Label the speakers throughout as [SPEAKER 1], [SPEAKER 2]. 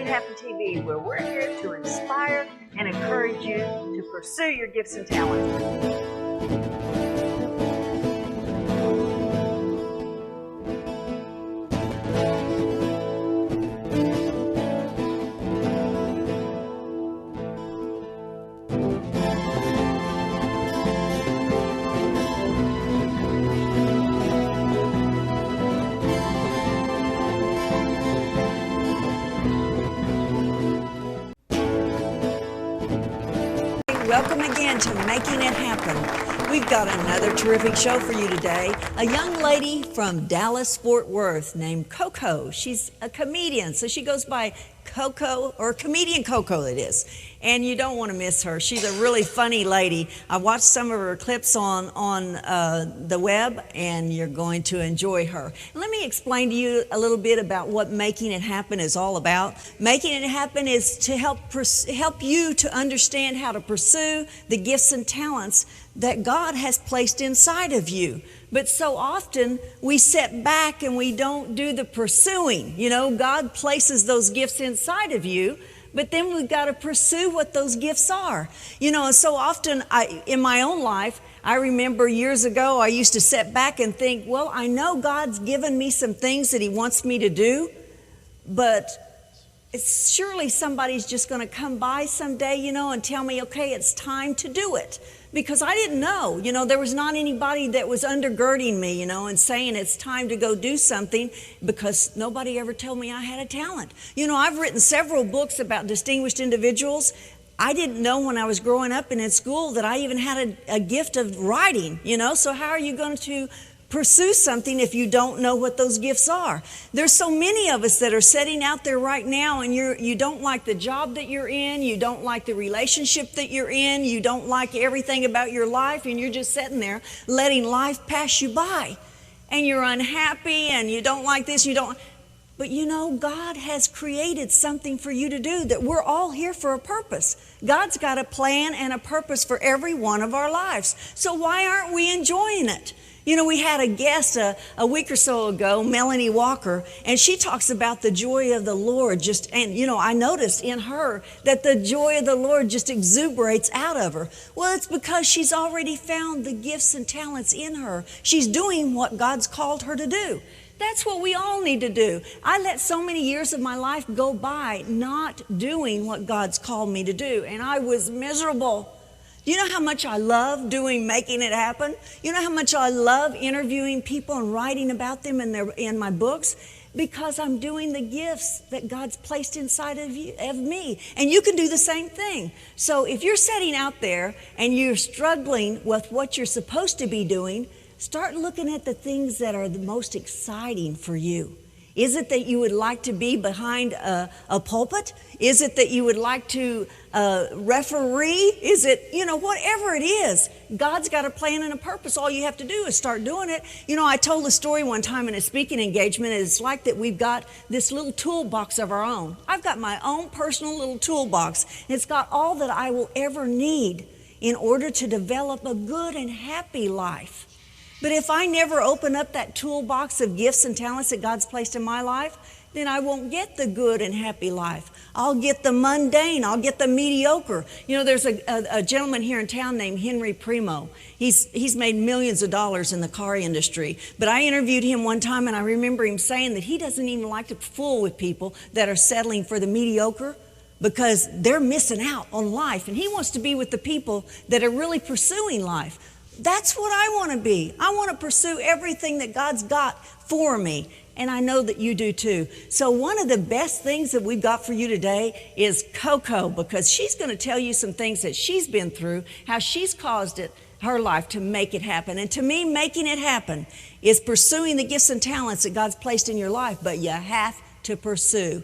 [SPEAKER 1] It Happen TV, where we're here to inspire and encourage you to pursue your gifts and talents.
[SPEAKER 2] Welcome again to Making It Happen. We've got another terrific show for you today. A young lady from Dallas, Fort Worth named CoCo. She's a comedian, so she goes by CoCo, or Comedian CoCo it is. And you don't want to miss her. She's a really funny lady. I watched some of her clips on the web, and you're going to enjoy her. And let me explain to you a little bit about what Making It Happen is all about. Making It Happen is to help you to understand how to pursue the gifts and talents that God has placed inside of you. But so often we sit back and we don't do the pursuing. You know, God places those gifts inside of you, but then we've got to pursue what those gifts are. You know, and so often in my own life, I remember years ago, I used to sit back and think, well, I know God's given me some things that He wants me to do, but surely somebody's just going to come by someday, you know, and tell me, okay, it's time to do it. Because I didn't know, you know, there was not anybody that was undergirding me, you know, and saying it's time to go do something, because nobody ever told me I had a talent. You know, I've written several books about distinguished individuals. I didn't know when I was growing up and in school that I even had a gift of writing, you know, so how are you going to pursue something if you don't know what those gifts are? There's so many of us that are sitting out there right now, and you don't like the job that you're in, you don't like the relationship that you're in, you don't like everything about your life, and you're just sitting there letting life pass you by. And you're unhappy, and you don't like this, but you know, God has created something for you to do, that we're all here for a purpose. God's got a plan and a purpose for every one of our lives. So why aren't we enjoying it? You know, we had a guest a week or so ago, Melanie Walker, and she talks about the joy of the Lord and you know, I noticed in her that the joy of the Lord just exuberates out of her. Well, it's because she's already found the gifts and talents in her. She's doing what God's called her to do. That's what we all need to do. I let so many years of my life go by not doing what God's called me to do, and I was miserable. Do you know how much I love Making It Happen? You know how much I love interviewing people and writing about them in my books? Because I'm doing the gifts that God's placed inside of me. And you can do the same thing. So if you're sitting out there and you're struggling with what you're supposed to be doing, start looking at the things that are the most exciting for you. Is it that you would like to be behind a pulpit? Is it that you would like to referee? Is it, you know, whatever it is, God's got a plan and a purpose. All you have to do is start doing it. You know, I told a story one time in a speaking engagement, and it's like that we've got this little toolbox of our own. I've got my own personal little toolbox, and it's got all that I will ever need in order to develop a good and happy life. But if I never open up that toolbox of gifts and talents that God's placed in my life, then I won't get the good and happy life. I'll get the mundane. I'll get the mediocre. You know, there's a gentleman here in town named Henry Primo. He's made millions of dollars in the car industry. But I interviewed him one time, and I remember him saying that he doesn't even like to fool with people that are settling for the mediocre, because they're missing out on life. And he wants to be with the people that are really pursuing life. That's what I want to be. I want to pursue everything that God's got for me. And I know that you do too. So one of the best things that we've got for you today is CoCo, because she's going to tell you some things that she's been through, how she's caused her life to make it happen. And to me, making it happen is pursuing the gifts and talents that God's placed in your life, but you have to pursue.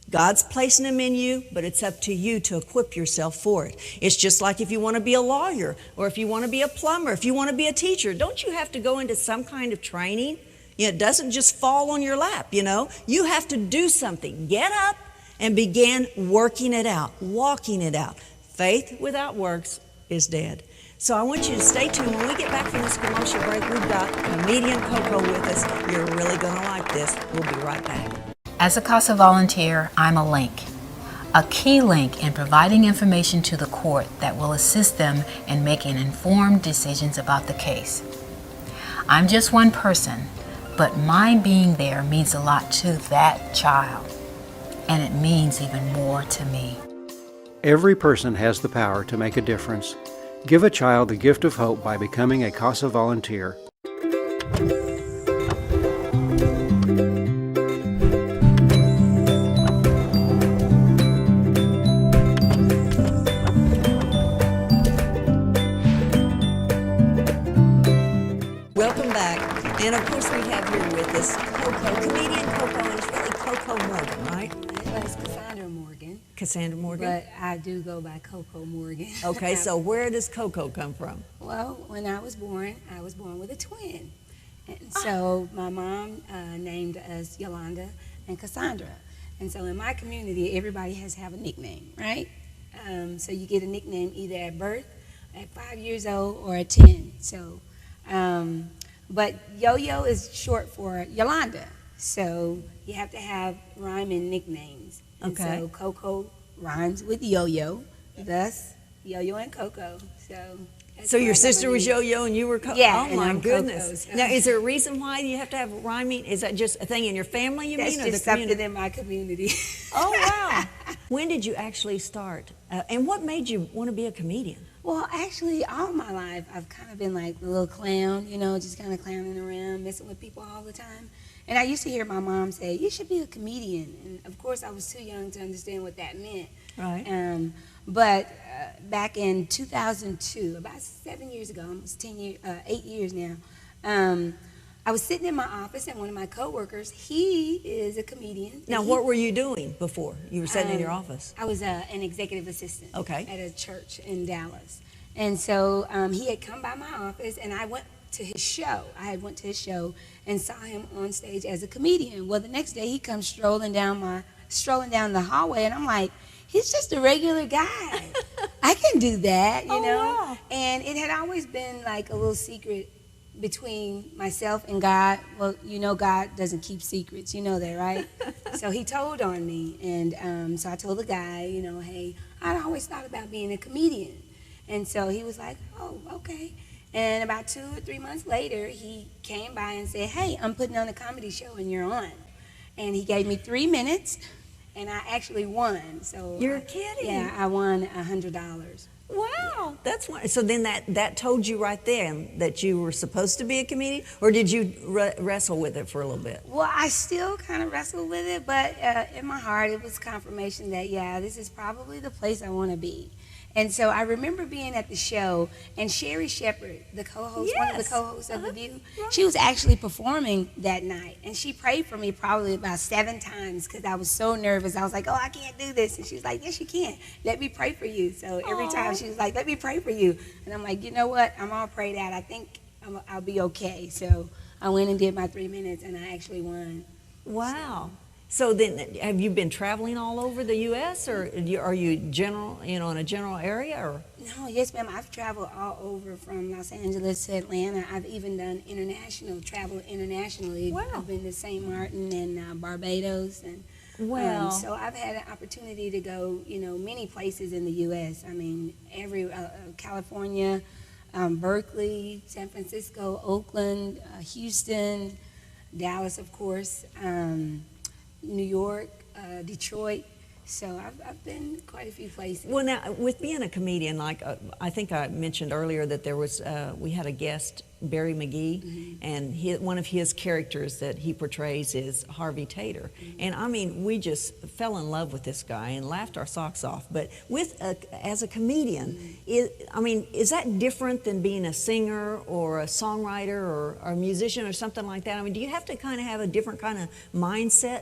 [SPEAKER 2] God's placing them in you, but it's up to you to equip yourself for it. It's just like if you want to be a lawyer, or if you want to be a plumber, if you want to be a teacher, don't you have to go into some kind of training? You know, it doesn't just fall on your lap, you know. You have to do something. Get up and begin working it out, walking it out. Faith without works is dead. So I want you to stay tuned. When we get back from this commercial break, we've got comedian CoCo with us. You're really going to like this. We'll be right back.
[SPEAKER 3] As a CASA volunteer, I'm a link. a key link in providing information to the court that will assist them in making informed decisions about the case. I'm just one person, but my being there means a lot to that child, and it means even more to me.
[SPEAKER 4] Every person has the power to make a difference. Give a child the gift of hope by becoming a CASA volunteer.
[SPEAKER 2] Welcome back. And of course we have here with us CoCo, comedian CoCo, and it's really CoCo Morgan, right?
[SPEAKER 5] Well, it's Cassandra Morgan,
[SPEAKER 2] Cassandra Morgan?
[SPEAKER 5] but I do go by CoCo Morgan.
[SPEAKER 2] Okay, so where does CoCo come from?
[SPEAKER 5] Well, when I was born with a twin. And so my mom named us Yolanda and Cassandra. And so in my community, everybody has to have a nickname, right? So you get a nickname either at birth, at 5 years old, or at 10. So, but Yo-Yo is short for Yolanda. So you have to have rhyming nicknames. And
[SPEAKER 2] Okay.
[SPEAKER 5] so CoCo rhymes with Yo-Yo, thus Yo-Yo and CoCo. That's
[SPEAKER 2] So
[SPEAKER 5] where
[SPEAKER 2] your
[SPEAKER 5] I got
[SPEAKER 2] sister
[SPEAKER 5] my
[SPEAKER 2] was
[SPEAKER 5] name.
[SPEAKER 2] Yo-Yo and you were CoCo?
[SPEAKER 5] Yeah,
[SPEAKER 2] Oh
[SPEAKER 5] and
[SPEAKER 2] my
[SPEAKER 5] I'm
[SPEAKER 2] goodness.
[SPEAKER 5] CoCo, so-
[SPEAKER 2] Now, is there a reason why you have to have rhyming? Is that just a thing in your family, you
[SPEAKER 5] That's
[SPEAKER 2] mean, or
[SPEAKER 5] just
[SPEAKER 2] the community?
[SPEAKER 5] something in my community.
[SPEAKER 2] Oh, wow. When did you actually start? And what made you want to be a comedian?
[SPEAKER 5] Well, actually, all my life, I've kind of been like the little clown, you know, just kind of clowning around, messing with people all the time. And I used to hear my mom say, "You should be a comedian." And of course, I was too young to understand what that meant.
[SPEAKER 2] Right.
[SPEAKER 5] But back in 2002, about 7 years ago, almost 8 years now, I was sitting in my office, and one of my coworkers, he is a comedian.
[SPEAKER 2] Now, what were you doing before you were sitting in your office?
[SPEAKER 5] I was an executive assistant
[SPEAKER 2] Okay.
[SPEAKER 5] at a church in Dallas. And so he had come by my office, and I went to his show. I had went to his show and saw him on stage as a comedian. Well, the next day he comes strolling down the hallway, and I'm like, he's just a regular guy. I can do that, you know?
[SPEAKER 2] Wow.
[SPEAKER 5] And it had always been like a little secret between myself and God. Well, you know God doesn't keep secrets. You know that, right? So he told on me. And so I told the guy, you know, hey, I'd always thought about being a comedian. And so he was like, oh, okay. And about 2 or 3 months later, he came by and said, hey, I'm putting on a comedy show and you're on. And he gave me 3 minutes, and I actually won. So
[SPEAKER 2] You're kidding.
[SPEAKER 5] Yeah, I won $100.
[SPEAKER 2] Wow, that's one. So then that told you right then that you were supposed to be a comedian, or did you wrestle with it for a little bit?
[SPEAKER 5] Well, I still kind of wrestled with it, but in my heart, it was confirmation that, yeah, this is probably the place I want to be. And so I remember being at the show, and Sherry Shepherd, the co-host, one of the
[SPEAKER 2] Yes.
[SPEAKER 5] co-hosts of The View,
[SPEAKER 2] Right.
[SPEAKER 5] she was actually performing that night. And she prayed for me probably about 7 times because I was so nervous. I was like, oh, I can't do this. And she was like, yes, you can. Let me pray for you. So every time she was like, let me pray for you. And I'm like, you know what? I'm all prayed out. I think I'll be okay. So I went and did my 3 minutes, and I actually won.
[SPEAKER 2] Wow. So then, have you been traveling all over the U.S., or are you general, in a general area, or?
[SPEAKER 5] No, yes, ma'am. I've traveled all over from Los Angeles to Atlanta. I've even done travel internationally.
[SPEAKER 2] Wow.
[SPEAKER 5] I've been to St. Martin and Barbados, and
[SPEAKER 2] Wow.
[SPEAKER 5] so I've had an opportunity to go, many places in the U.S. I mean, California, Berkeley, San Francisco, Oakland, Houston, Dallas, of course, New York, Detroit. So I've been quite a few places.
[SPEAKER 2] Well, now, with being a comedian, like I think I mentioned earlier that there was, we had a guest, Barry McGee, and one of his characters that he portrays is Harvey Tater. And I mean, we just fell in love with this guy and laughed our socks off. But as a comedian, is that different than being a singer or a songwriter or a musician or something like that? I mean, do you have to kind of have a different kind of mindset,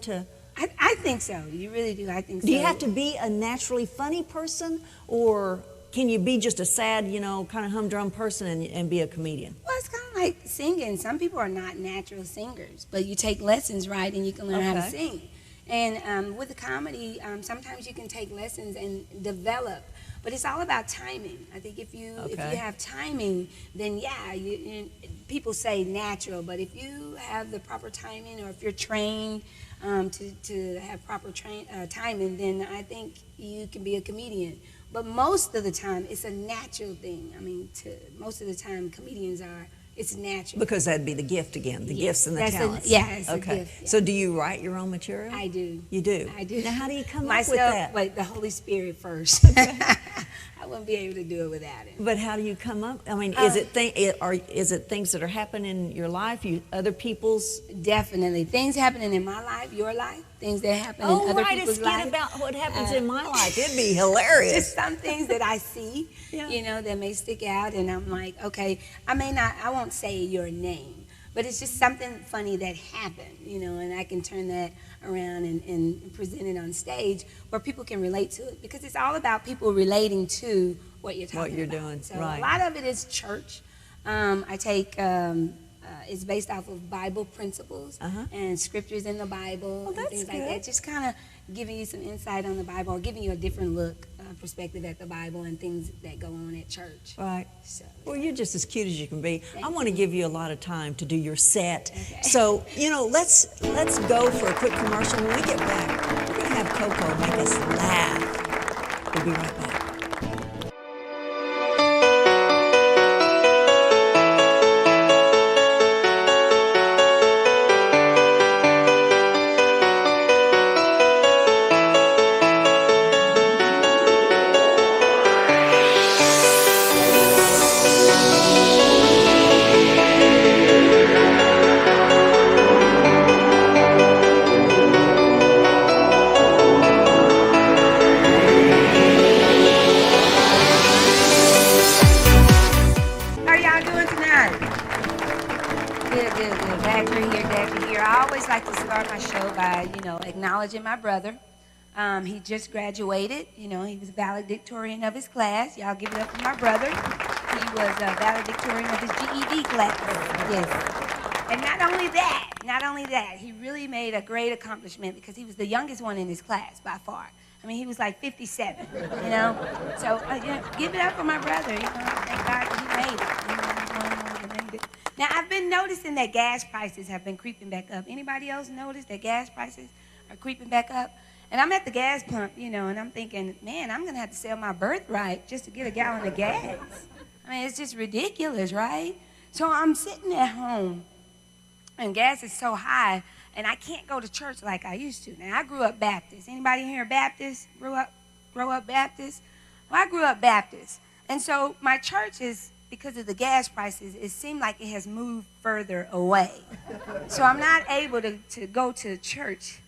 [SPEAKER 2] to...
[SPEAKER 5] I think so. You really do. I think so.
[SPEAKER 2] Do you have to be a naturally funny person, or can you be just a sad, kind of humdrum person and be a comedian?
[SPEAKER 5] Well, it's kind of like singing. Some people are not natural singers, but you take lessons, right, and you can learn how to sing. And with the comedy, sometimes you can take lessons and develop But it's all about timing. I think if you have timing, then yeah, people say natural, but if you have the proper timing, or if you're trained to have proper timing, then I think you can be a comedian. But most of the time, it's a natural thing. I mean, most of the time, comedians are. It's natural.
[SPEAKER 2] Because that'd be the gift again, the gifts and the talents.
[SPEAKER 5] It's
[SPEAKER 2] okay.
[SPEAKER 5] a gift. Yeah.
[SPEAKER 2] So do you write your own material?
[SPEAKER 5] I do.
[SPEAKER 2] You do?
[SPEAKER 5] I do.
[SPEAKER 2] Now, how do you come up with that?
[SPEAKER 5] Wait, the Holy Spirit first. I wouldn't be able to do it without it.
[SPEAKER 2] But how do you come up? I mean, is it things that are happening in your life, other people's?
[SPEAKER 5] Definitely. Things happening in my life, your life, things that happen in other people's life.
[SPEAKER 2] Oh, about what happens in my life. It'd be hilarious.
[SPEAKER 5] Just some things that I see, that may stick out, and I'm like, okay, I won't say your name, but it's just something funny that happened, and I can turn that around and present it on stage where people can relate to it, because it's all about people relating to what you're talking about.
[SPEAKER 2] What you're doing,
[SPEAKER 5] so
[SPEAKER 2] right.
[SPEAKER 5] A lot of it is church. I take, it's based off of Bible principles and scriptures in the Bible and things like that. Just kind of giving you some insight on the Bible, or giving you a different look, perspective at the Bible and things that go on at church.
[SPEAKER 2] Right.
[SPEAKER 5] So,
[SPEAKER 2] well, you're just as cute as you can be.
[SPEAKER 5] Thank
[SPEAKER 2] I want to give you a lot of time to do your set.
[SPEAKER 5] Okay.
[SPEAKER 2] So, let's go for a quick commercial. When we get back, we're going to have CoCo make us laugh. We'll be right back.
[SPEAKER 5] Acknowledging my brother. He just graduated. He was valedictorian of his class. Y'all give it up for my brother. He was valedictorian of his GED class. Yes. And not only that, he really made a great accomplishment because he was the youngest one in his class by far. I mean, he was like 57, So give it up for my brother. Thank God that he made it. Now, I've been noticing that gas prices have been creeping back up. Anybody else notice that gas prices are creeping back up? And I'm at the gas pump, and I'm thinking, man, I'm going to have to sell my birthright just to get a gallon of gas. I mean, it's just ridiculous, right? So I'm sitting at home, and gas is so high, and I can't go to church like I used to. Now, I grew up Baptist. Anybody here Baptist? Grow up Baptist? Well, I grew up Baptist. And so my church is, because of the gas prices, it seemed like it has moved further away. So I'm not able to go to church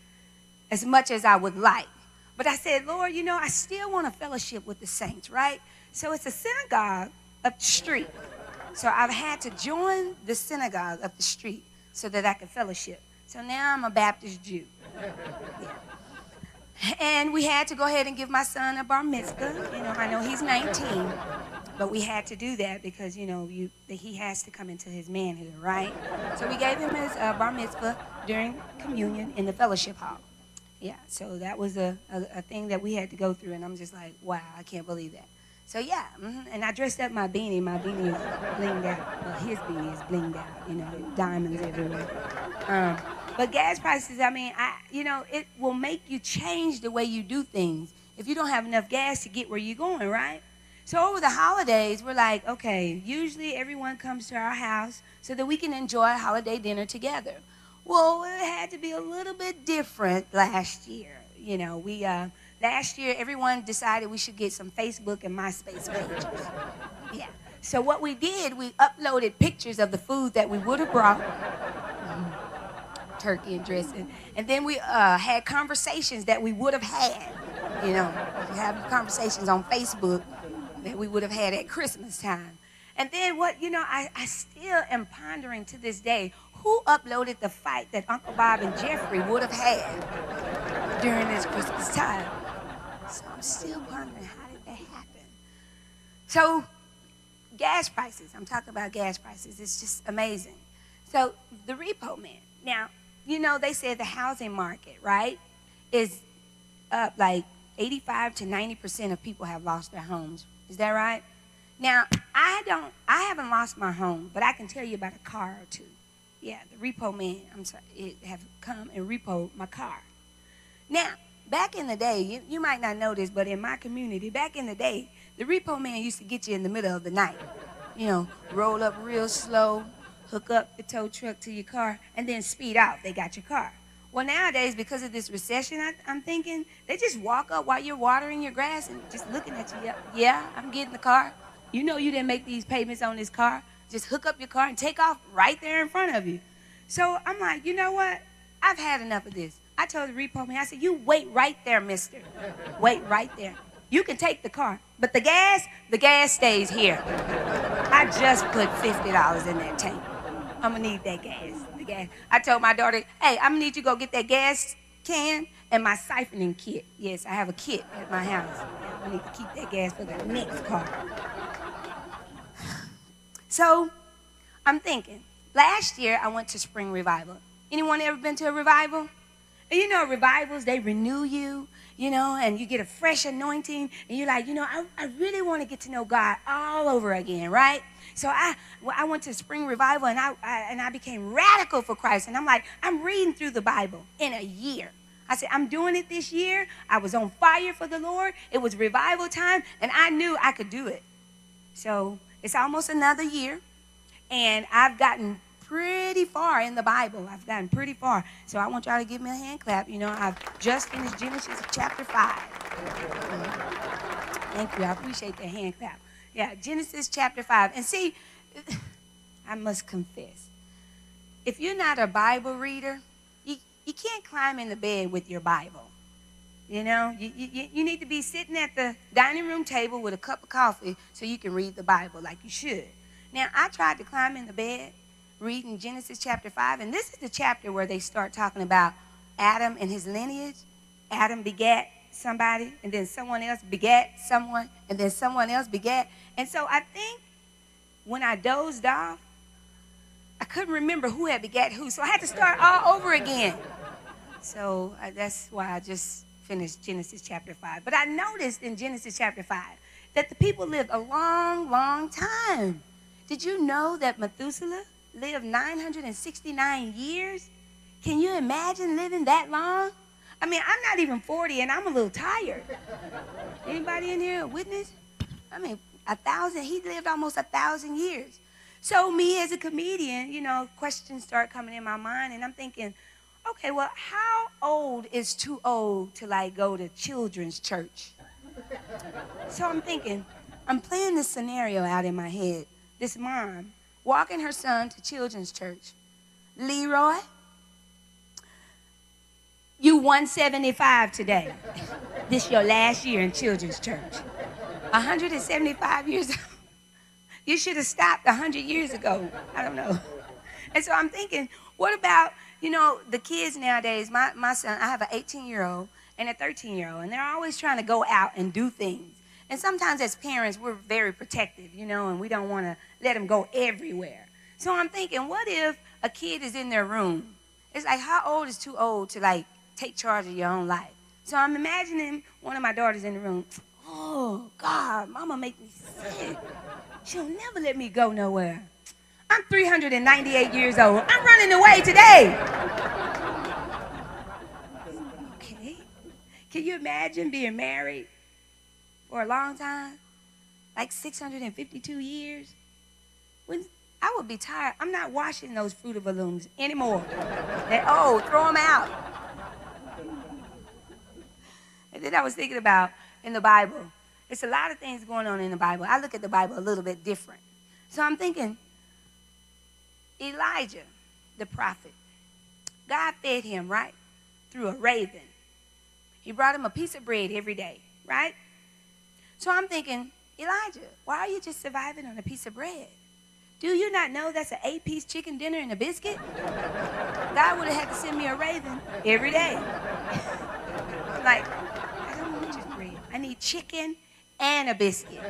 [SPEAKER 5] as much as I would like. But I said, Lord, I still want to fellowship with the saints, right? So it's a synagogue up the street. So I've had to join the synagogue up the street so that I can fellowship. So now I'm a Baptist Jew. Yeah. And we had to go ahead and give my son a bar mitzvah. I know he's 19, but we had to do that because, he has to come into his manhood, right? So we gave him his bar mitzvah during communion in the fellowship hall. Yeah, so that was a thing that we had to go through, and I'm just like, wow, I can't believe that. So yeah, and I dressed up my beanie. My beanie is blinged out. Well, his beanie is blinged out, diamonds everywhere. But gas prices, it will make you change the way you do things if you don't have enough gas to get where you're going, right? So over the holidays, we're like, okay, usually everyone comes to our house so that we can enjoy a holiday dinner together. Well, it had to be a little bit different last year. Last year, everyone decided we should get some Facebook and MySpace pages. Yeah. So what we did, we uploaded pictures of the food that we would have brought, turkey and dressing, and then we had conversations that we would have had. We have conversations on Facebook that we would have had at Christmas time. And then I still am pondering to this day, who uploaded the fight that Uncle Bob and Jeffrey would have had during this Christmas time? So I'm still wondering, how did that happen? So gas prices, I'm talking about gas prices. It's just amazing. So the repo man. Now, they said the housing market, right, is up like 85 to 90% of people have lost their homes. Is that right? Now, I haven't lost my home, but I can tell you about a car or two. Yeah, the repo man, it have come and repoed my car. Now, back in the day, you might not know this, but in my community, back in the day, the repo man used to get you in the middle of the night. You know, roll up real slow, hook up the tow truck to your car, and then speed out. They got your car. Well, nowadays, because of this recession, I'm thinking, they just walk up while you're watering your grass and just looking at you. Yeah, I'm getting the car. You know you didn't make these payments on this car. Just hook up your car and take off right there in front of you. So I'm like, you know what? I've had enough of this. I told the repo man, I said, you wait right there, mister. Wait right there. You can take the car, but the gas stays here. I just put $50 in that tank. I'm gonna need that gas. The gas. I told my daughter, hey, I'm gonna need you to go get that gas can and my siphoning kit. Yes, I have a kit at my house. I need to keep that gas for the next car. So, I'm thinking, last year I went to spring revival. Anyone ever been to a revival? And you know, revivals, they renew you, you know, and you get a fresh anointing, and you're like, you know, I really want to get to know God all over again, right? So I went to spring revival, and I became radical for Christ, and I'm like, I'm reading through the Bible in a year. I said, I'm doing it this year. I was on fire for the Lord. It was revival time, and I knew I could do it. So it's almost another year, and I've gotten pretty far in the Bible. I've gotten pretty far. So I want y'all to give me a hand clap. You know, I've just finished Genesis chapter 5. Thank you. I appreciate the hand clap. Yeah, Genesis chapter 5. And see, I must confess, if you're not a Bible reader, you can't climb in the bed with your Bible. You know, you need to be sitting at the dining room table with a cup of coffee so you can read the Bible like you should. Now, I tried to climb in the bed reading Genesis chapter 5, and this is the chapter where they start talking about Adam and his lineage. Adam begat somebody, and then someone else begat someone, and then someone else begat. And so I think when I dozed off, I couldn't remember who had begat who, so I had to start all over again. So that's why I just finished Genesis chapter 5. But I noticed in Genesis chapter 5 that the people lived a long, long time. Did you know that Methuselah lived 969 years? Can you imagine living that long? I mean, I'm not even 40 and I'm a little tired. Anybody in here a witness? I mean, 1,000, he lived almost 1,000 years. So me as a comedian, you know, questions start coming in my mind, and I'm thinking, okay, well, how old is too old to like go to children's church? So I'm thinking, I'm playing this scenario out in my head. This mom walking her son to children's church. Leroy, you 175 today. This your last year in children's church. 175 years old. You should have stopped 100 years ago. I don't know. And so I'm thinking, what about, you know, the kids nowadays? My son, I have an 18-year-old and a 13-year-old, and they're always trying to go out and do things. And sometimes as parents, we're very protective, you know, and we don't want to let them go everywhere. So I'm thinking, what if a kid is in their room? It's like, how old is too old to, like, take charge of your own life? So I'm imagining one of my daughters in the room. Oh, God, Mama make me sick. She'll never let me go nowhere. I'm 398 years old. I'm running away today. Okay. Can you imagine being married for a long time? Like 652 years? When I would be tired. I'm not washing those Fruit of the Looms anymore. Throw them out. And then I was thinking about in the Bible, it's a lot of things going on in the Bible. I look at the Bible a little bit different. So I'm thinking, Elijah, the prophet, God fed him, right? Through a raven. He brought him a piece of bread every day, right? So I'm thinking, Elijah, why are you just surviving on a piece of bread? Do you not know that's an 8-piece chicken dinner and a biscuit? God would have had to send me a raven every day. I'm like, I don't want just bread. I need chicken and a biscuit.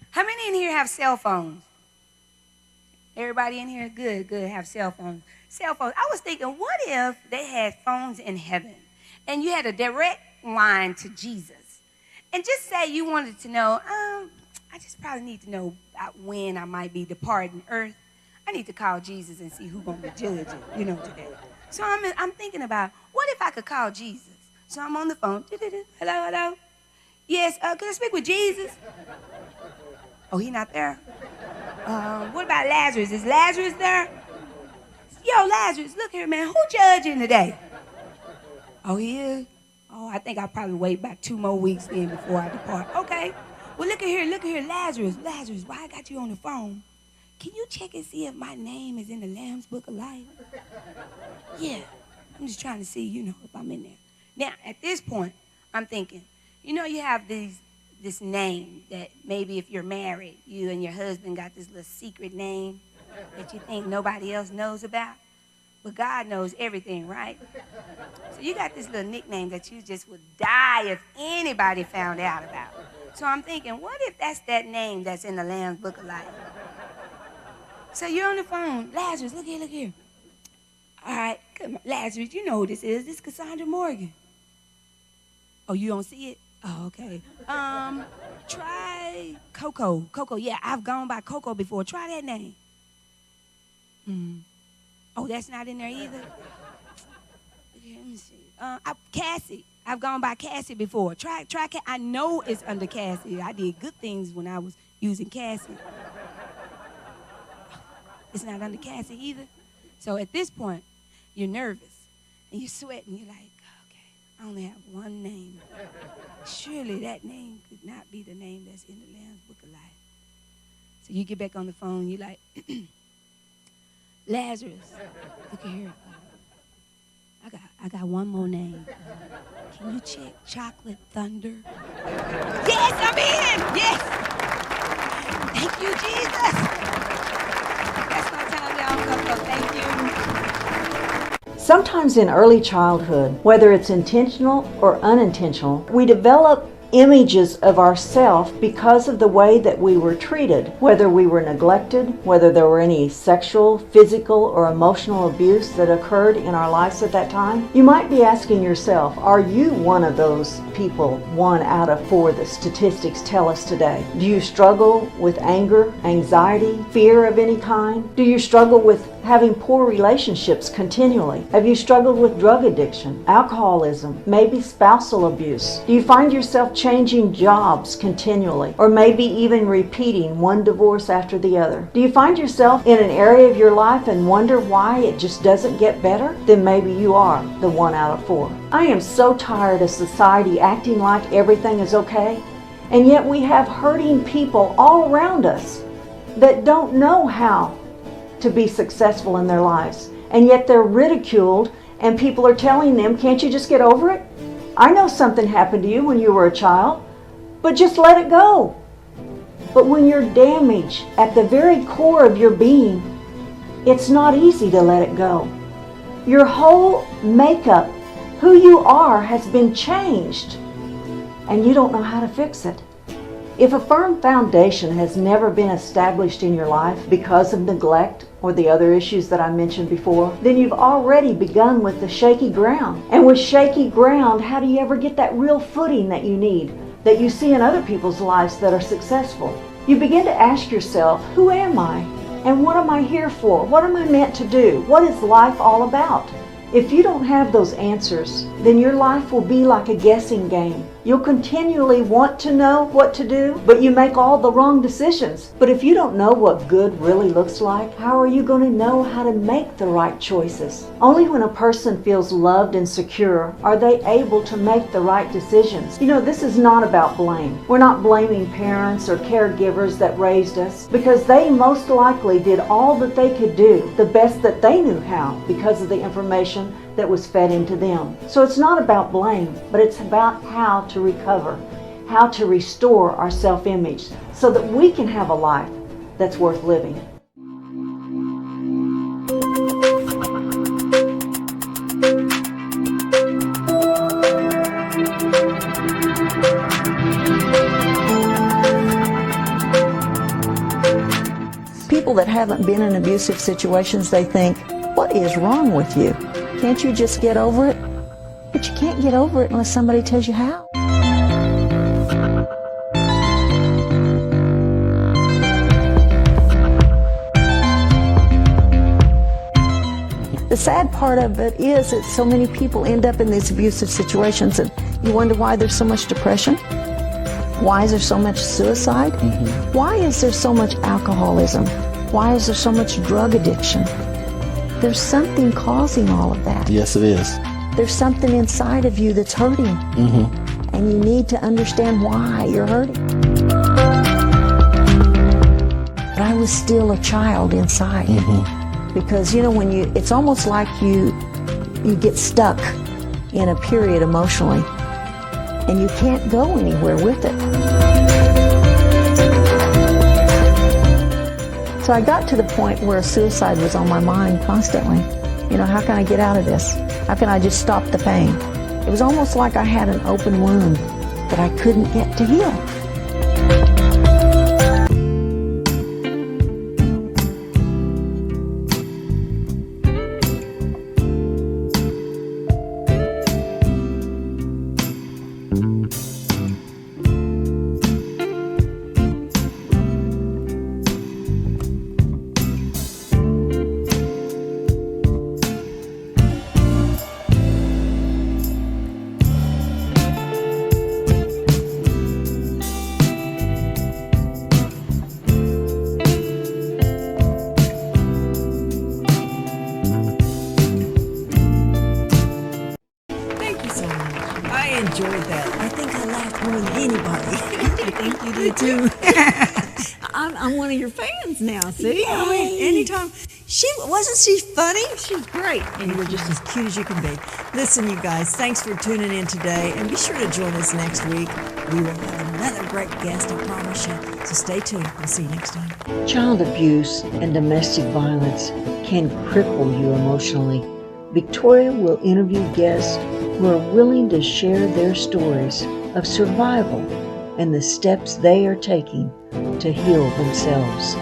[SPEAKER 5] How many in here have cell phones? Everybody in here? Good, have cell phones. Cell phones. I was thinking, what if they had phones in heaven and you had a direct line to Jesus. And just say you wanted to know, I just probably need to know about when I might be departing earth. I need to call Jesus and see who's going to be judging, today. So I'm thinking about, what if I could call Jesus? So I'm on the phone. Hello, hello. Yes, can I speak with Jesus? Oh, he not there? What about Lazarus? Is Lazarus there? Yo, Lazarus, look here, man. Who judging today? Oh, he is? Oh, I think I'll probably wait about 2 more weeks then before I depart. Okay. Well, look at here, Lazarus. Lazarus, why I got you on the phone? Can you check and see if my name is in the Lamb's Book of Life? Yeah. I'm just trying to see, if I'm in there. Now, at this point, I'm thinking, you have this name that maybe if you're married, you and your husband got this little secret name that you think nobody else knows about. But God knows everything, right? So you got this little nickname that you just would die if anybody found out about. So I'm thinking, what if that's that name that's in the Lamb's Book of Life? So you're on the phone. Lazarus, look here. All right, come on. Lazarus, you know who this is. This is Cassandra Morgan. Oh, you don't see it? Oh, okay. Try CoCo. CoCo, yeah, I've gone by CoCo before. Try that name. Oh, that's not in there either? Okay, let me see. Cassie. I've gone by Cassie before. Try I know it's under Cassie. I did good things when I was using Cassie. It's not under Cassie either. So at this point, you're nervous and you're sweating. You're like, okay, I only have one name. Surely that name could not be the name that's in the Lamb's Book of Life. So you get back on the phone. You're like, Lazarus, look at here. I got one more name. Can you check Chocolate Thunder? Yes, I'm in. Yes. Thank you, Jesus. That's my time, y'all. CoCo. Thank you.
[SPEAKER 2] Sometimes in early childhood, whether it's intentional or unintentional, we develop images of ourselves because of the way that we were treated, whether we were neglected, whether there were any sexual, physical, or emotional abuse that occurred in our lives at that time. You might be asking yourself, are you one of those people, 1 out of 4 the statistics tell us today? Do you struggle with anger, anxiety, fear of any kind? Do you struggle with having poor relationships continually? Have you struggled with drug addiction, alcoholism, maybe spousal abuse? Do you find yourself changing jobs continually, or maybe even repeating one divorce after the other? Do you find yourself in an area of your life and wonder why it just doesn't get better? Then maybe you are the 1 out of 4. I am so tired of society acting like everything is okay, and yet we have hurting people all around us that don't know how to be successful in their lives, and yet they're ridiculed and people are telling them, can't you just get over it? I know something happened to you when you were a child, but just let it go. But when you're damaged at the very core of your being, it's not easy to let it go. Your whole makeup, who you are, has been changed, and you don't know how to fix it. If a firm foundation has never been established in your life because of neglect or the other issues that I mentioned before, then you've already begun with the shaky ground. And with shaky ground, how do you ever get that real footing that you need, that you see in other people's lives that are successful? You begin to ask yourself, who am I? And what am I here for? What am I meant to do? What is life all about? If you don't have those answers, then your life will be like a guessing game. You'll continually want to know what to do, but you make all the wrong decisions. But if you don't know what good really looks like, how are you going to know how to make the right choices? Only when a person feels loved and secure are they able to make the right decisions. This is not about blame. We're not blaming parents or caregivers that raised us, because they most likely did all that they could do, the best that they knew how, because of the information that was fed into them. So it's not about blame, but it's about how to recover, how to restore our self-image so that we can have a life that's worth living. People that haven't been in abusive situations, they think, what is wrong with you? Can't you just get over it?
[SPEAKER 6] But you can't get over it unless somebody tells you how. The sad part of it is that so many people end up in these abusive situations, and you wonder why there's so much depression. Why is there so much suicide? Why is there so much alcoholism? Why is there so much drug addiction? There's something causing all of that.
[SPEAKER 7] Yes, it is.
[SPEAKER 6] There's something inside of you that's hurting. And you need to understand why you're hurting. But I was still a child inside. Because, you know, when it's almost like you get stuck in a period emotionally, and you can't go anywhere with it. So I got to the point where suicide was on my mind constantly. You know, how can I get out of this? How can I just stop the pain? It was almost like I had an open wound that I couldn't get to heal.
[SPEAKER 2] I enjoyed that. I think I laughed more than anybody.
[SPEAKER 3] I think you did too.
[SPEAKER 2] I'm one of your fans now, see? I mean, anytime. Wasn't she funny? She's great. And you were just as cute as you can be. Listen, you guys, thanks for tuning in today. And be sure to join us next week. We will have another great guest, I promise you. So stay tuned. We'll see you next time.
[SPEAKER 6] Child abuse and domestic violence can cripple you emotionally. Victoria will interview guests who are willing to share their stories of survival and the steps they are taking to heal themselves.